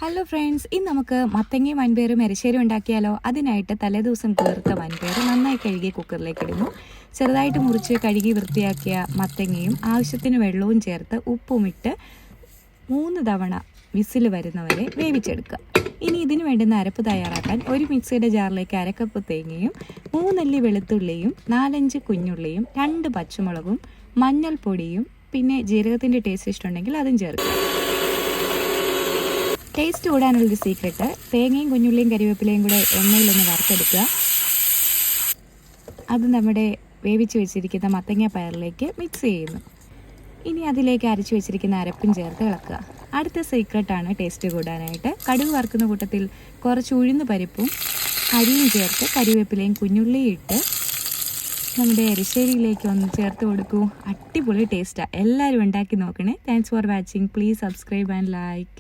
Hello friends, ഇന്ന് നമുക്ക് മത്തങ്ങയും വൻപയറും എരിശ്ശേരിയും ഉണ്ടാക്കിയാലോ. അതിനായിട്ട് തലേദിവസം കുതിർത്ത വൻപയർ നന്നായി കഴുകി കുക്കറിലേക്ക് ഇടുന്നു. ചെറുതായിട്ട് മുറിച്ച് കഴുകി വൃത്തിയാക്കിയ മത്തങ്ങയും ആവശ്യത്തിന് വെള്ളവും ചേർത്ത് ഉപ്പുമിട്ട് 3 തവണ വിസിൽ വരുന്നവരെ വേവിച്ചെടുക്കുക. ഇനി ഇതിന് വേണ്ടുന്ന അരപ്പ് തയ്യാറാക്കാൻ ഒരു മിക്സിയുടെ ജാറിലേക്ക് 1/2 കപ്പ് തേങ്ങയും 3 അല്ലി വെളുത്തുള്ളിയും 4-5 കുഞ്ഞുള്ളിയും 2 പച്ചമുളകും മഞ്ഞൾപ്പൊടിയും പിന്നെ ജീരകത്തിൻ്റെ ടേസ്റ്റ് ഇഷ്ടമുണ്ടെങ്കിൽ അതും ചേർക്കുക. ടേസ്റ്റ് കൂടാനുള്ളൊരു സീക്രട്ട്, തേങ്ങയും കുഞ്ഞുള്ളിയും കരിവേപ്പിലയും കൂടെ എണ്ണയിലൊന്ന് വറുത്തെടുക്കുക. അത് നമ്മുടെ വേവിച്ച് വെച്ചിരിക്കുന്ന മത്തങ്ങ പയറിലേക്ക് മിക്സ് ചെയ്യുന്നു. ഇനി അതിലേക്ക് അരച്ച് വെച്ചിരിക്കുന്ന അരപ്പും ചേർത്ത് ഇളക്കുക. അടുത്ത സീക്രട്ടാണ് ടേസ്റ്റ് കൂടാനായിട്ട്. കടുക് വറുക്കുന്ന കൂട്ടത്തിൽ കുറച്ച് ഉഴുന്ന് പരിപ്പും അരിയും ചേർത്ത് കരിവേപ്പിലയും കുഞ്ഞുള്ളിയും ഇട്ട് നമ്മുടെ എരിശ്ശേരിയിലേക്ക് ഒന്ന് ചേർത്ത് കൊടുക്കൂ. അടിപൊളി ടേസ്റ്റാണ്. എല്ലാവരും ഉണ്ടാക്കി നോക്കണേ. Thanks for watching. Please subscribe and like.